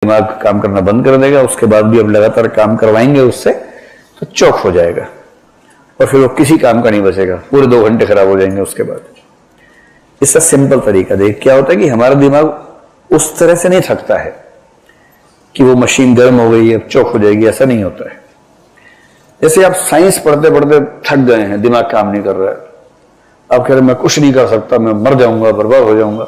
दिमाग काम करना बंद कर देगा। उसके बाद भी अब लगातार काम करवाएंगे उससे तो चौक हो जाएगा और फिर वो किसी काम का नहीं बचेगा, पूरे 2 घंटे खराब हो जाएंगे उसके बाद। इसका सिंपल तरीका देख, क्या होता है कि हमारा दिमाग उस तरह से नहीं थकता है कि वो मशीन गर्म हो गई है अब चौक हो जाएगी, ऐसा नहीं होता है। जैसे आप साइंस पढ़ते पढ़ते थक गए हैं, दिमाग काम नहीं कर रहा है, आप कह रहे मैं कुछ नहीं कर सकता, मैं मर जाऊंगा, बर्बाद हो जाऊंगा।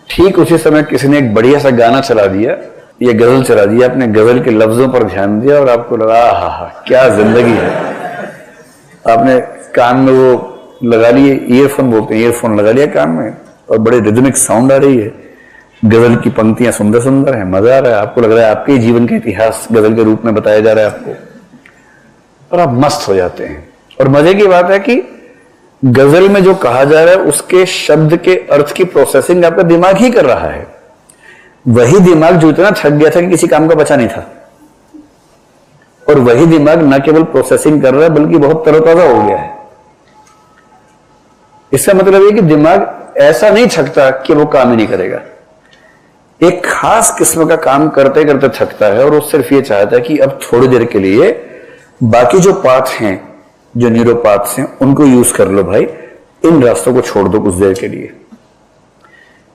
ठीक उसी समय किसी ने एक बढ़िया सा गाना चला दिया या गजल चला दिया, आपने गजल के लफ्जों पर ध्यान दिया और आपको लगा हा क्या जिंदगी है। आपने कान में वो लगा लिए, ईयरफोन बोलते हैं, ईयरफोन लगा लिया कान में और बड़े रिदमिक साउंड आ रही है, गजल की पंक्तियां सुंदर सुंदर है, मजा आ रहा है, आपको लग रहा है आपके जीवन का इतिहास गजल के रूप में बताया जा रहा है आपको, और आप मस्त हो जाते हैं। और मजे की बात है कि गजल में जो कहा जा रहा है उसके शब्द के अर्थ की प्रोसेसिंग आपका दिमाग ही कर रहा है। वही दिमाग जो इतना थक गया था कि किसी काम का बचा नहीं था, और वही दिमाग न केवल प्रोसेसिंग कर रहा है बल्कि बहुत तरोताजा हो गया है। इसका मतलब है कि दिमाग ऐसा नहीं थकता कि वो काम ही नहीं करेगा, एक खास किस्म का काम करते करते थकता है और वो सिर्फ ये चाहता है कि अब थोड़ी देर के लिए बाकी जो पाथ हैं, जो न्यूरोपाथ्स हैं, उनको यूज कर लो भाई, इन रास्तों को छोड़ दो कुछ देर के लिए।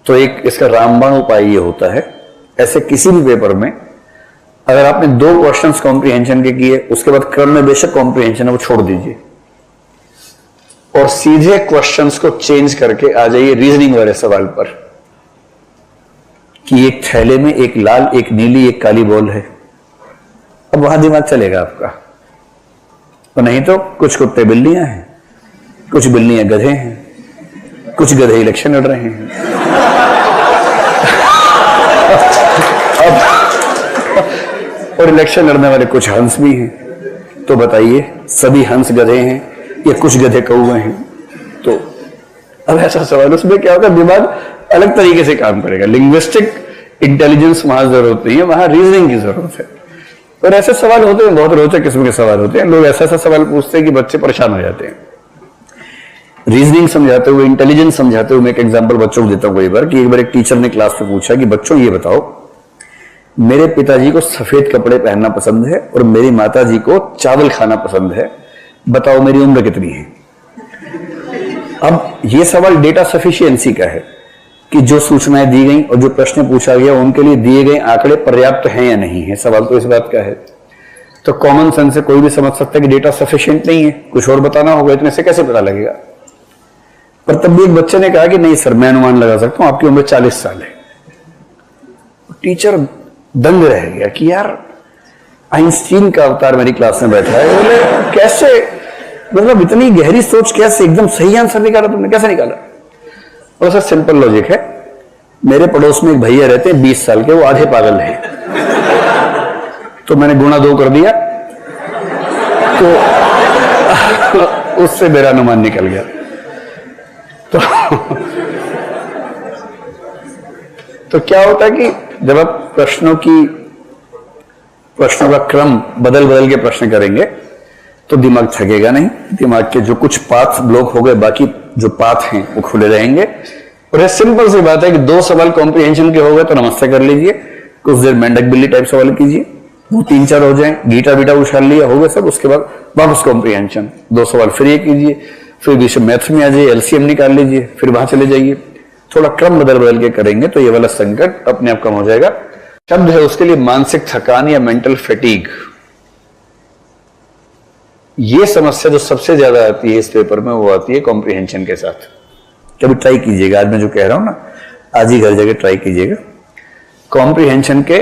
तो एक इसका रामबाण उपाय ये होता है, ऐसे किसी भी पेपर में अगर आपने 2 क्वेश्चंस कॉम्प्रिहेंशन के किए, उसके बाद क्रम में बेशक कॉम्प्रिहेंशन है वो छोड़ दीजिए और सीधे क्वेश्चंस को चेंज करके आ जाइए रीजनिंग वाले सवाल पर कि एक थैले में एक लाल, एक नीली, एक काली बॉल है। अब वहां दिमाग चलेगा आपका, तो नहीं तो कुछ कुत्ते बिल्लियां हैं, कुछ बिल्लियां गधे हैं, कुछ गधे इलेक्शन लड़ रहे हैं। अब और इलेक्शन लड़ने वाले कुछ हंस भी हैं, तो बताइए सभी हंस गधे हैं या कुछ गधे कौवे हैं? तो अब ऐसा सवाल, उसमें क्या होगा, दिमाग अलग तरीके से काम करेगा। लिंग्विस्टिक इंटेलिजेंस वहां जरूरत नहीं है, वहां रीजनिंग की जरूरत है। और ऐसे सवाल होते हैं, बहुत रोचक किस्म के सवाल होते हैं, लोग ऐसा ऐसा सवाल पूछते हैं कि बच्चे परेशान हो जाते हैं। रीजनिंग समझाते हुए, इंटेलिजेंस समझाते हुए मैं एक एग्जांपल बच्चों को देता हूं कई बार कि एक बार एक टीचर ने क्लास में पूछा कि बच्चों ये बताओ, मेरे पिताजी को सफेद कपड़े पहनना पसंद है और मेरी माताजी को चावल खाना पसंद है, बताओ मेरी उम्र कितनी है? अब यह सवाल डेटा सफिशिएंसी का है कि जो सूचनाएं दी गई और जो प्रश्न पूछा गया उनके लिए दिए गए आंकड़े पर्याप्त हैं या नहीं है। सवाल तो इस बात का है। तो कॉमन सेंस से कोई भी समझ सकता है कि डेटा सफिशिएंट नहीं है, कुछ और बताना होगा, इतने से कैसे पता लगेगा? पर तब भी एक बच्चे ने कहा कि नहीं सर, मैं अनुमान लगा सकता हूं, आपकी उम्र 40 साल है। टीचर दंग रह गया कि यार आइंस्टीन का अवतार मेरी क्लास में बैठा है। बोले कैसे, मतलब इतनी गहरी सोच कैसे, एकदम सही आंसर निकाला तुमने, कैसे निकाला? और सर सिंपल लॉजिक है, मेरे पड़ोस में एक भैया रहते हैं 20 साल के, वो आधे पागल हैं, तो मैंने गुणा 2 कर दिया तो उससे मेरा अनुमान निकल गया। तो क्या होता है कि जब आप प्रश्नों का क्रम बदल बदल के प्रश्न करेंगे तो दिमाग थकेगा नहीं, दिमाग के जो कुछ पाथ ब्लॉक हो गए, बाकी जो पाथ हैं वो खुले रहेंगे। और ये सिंपल सी बात है कि 2 सवाल कॉम्प्रिहेंशन के हो गए तो नमस्ते कर लीजिए, कुछ देर मेंढक बिल्ली टाइप सवाल कीजिए, वो 3-4 हो जाए, गीटा बीटा उछाल लिया, हो गए सब, उसके बाद वापस कॉम्प्रिहेंशन, 2 सवाल फिर ये कीजिए, फिर बीच में मैथ्स में आ जाइए, एलसीएम निकाल लीजिए, फिर वहां चले जाइए। थोड़ा क्रम बदल बदल के करेंगे तो ये वाला संकट अपने आप कम हो जाएगा। शब्द है उसके लिए मानसिक थकान या मेंटल फैटीग। ये समस्या जो सबसे ज्यादा आती है इस पेपर में वो आती है कॉम्प्रिहेंशन के साथ। कभी ट्राई कीजिएगा, आज मैं जो कह रहा हूं ना, आज ही घर जाके ट्राई कीजिएगा। कॉम्प्रिहेंशन के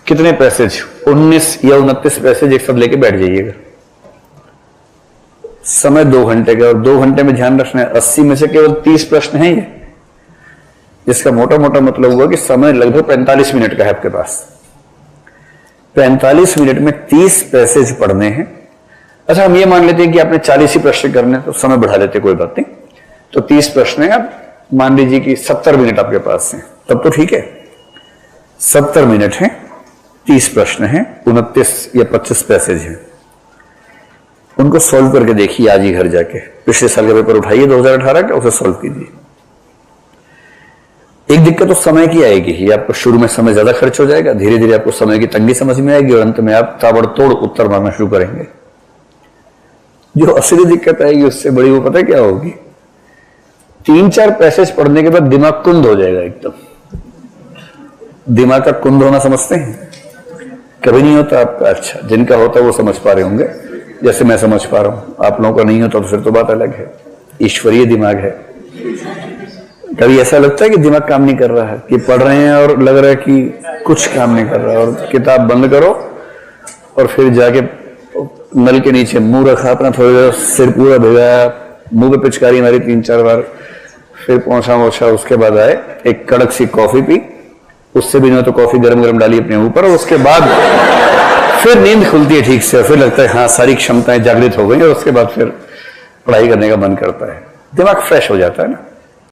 कितने पैसेज, 19 या 29 पैसेज एक साथ लेके बैठ जाइएगा। समय 2 घंटे का, और 2 घंटे में ध्यान रखना है 80 में से केवल 30 प्रश्न हैं ये, जिसका मोटा मोटा मतलब हुआ कि समय लगभग 45 मिनट का है आपके पास। 45 मिनट में 30 पैसेज पढ़ने हैं। अच्छा, हम ये मान लेते हैं कि आपने 40 ही प्रश्न करने, तो समय बढ़ा लेते, कोई बात नहीं। तो 30 प्रश्न है, आप मान लीजिए कि 70 मिनट आपके पास हैं, तब तो ठीक है। 70 मिनट है, 30 प्रश्न हैं, 29 या 25 पैसेज हैं, उनको सॉल्व करके देखिए आज ही घर जाके। पिछले साल का पेपर उठाइए 2018 का, उसे सॉल्व कीजिए। एक दिक्कत तो समय की आएगी ही, आपको शुरू में समय ज्यादा खर्च हो जाएगा, धीरे धीरे आपको समय की तंगी समझ में आएगी और अंत में आप ताबड़तोड़ उत्तर मारना शुरू करेंगे। जो असली दिक्कत आएगी उससे बड़ी वो पता है क्या होगी? 3-4 पैसेज पढ़ने के बाद दिमाग कुंद हो जाएगा एकदम। दिमाग का कुंद होना समझते हैं? कभी नहीं होता आपका? अच्छा, जिनका होता है वो समझ पा रहे होंगे, जैसे मैं समझ पा रहा हूं। आप लोगों का नहीं होता तो फिर तो बात अलग है, ईश्वरीय दिमाग है। कभी ऐसा लगता है कि दिमाग काम नहीं कर रहा है, कि पढ़ रहे हैं और लग रहा है कि कुछ काम नहीं कर रहा है, और किताब बंद करो और फिर जाके नल के नीचे मुंह रखा अपना, थोड़ी देर सिर पूरा भिगाया, मुंह पे पिचकारी मारी 3-4 बार, फिर पहुंचा, उसके बाद आए एक कड़क सी कॉफी पी, उससे भी नहीं तो कॉफी गरम गरम डाली अपने ऊपर, और उसके बाद फिर नींद खुलती है ठीक से, फिर लगता है हाँ सारी क्षमताएं जागृत हो गई, और उसके बाद फिर पढ़ाई करने का मन करता है, दिमाग फ्रेश हो जाता है ना।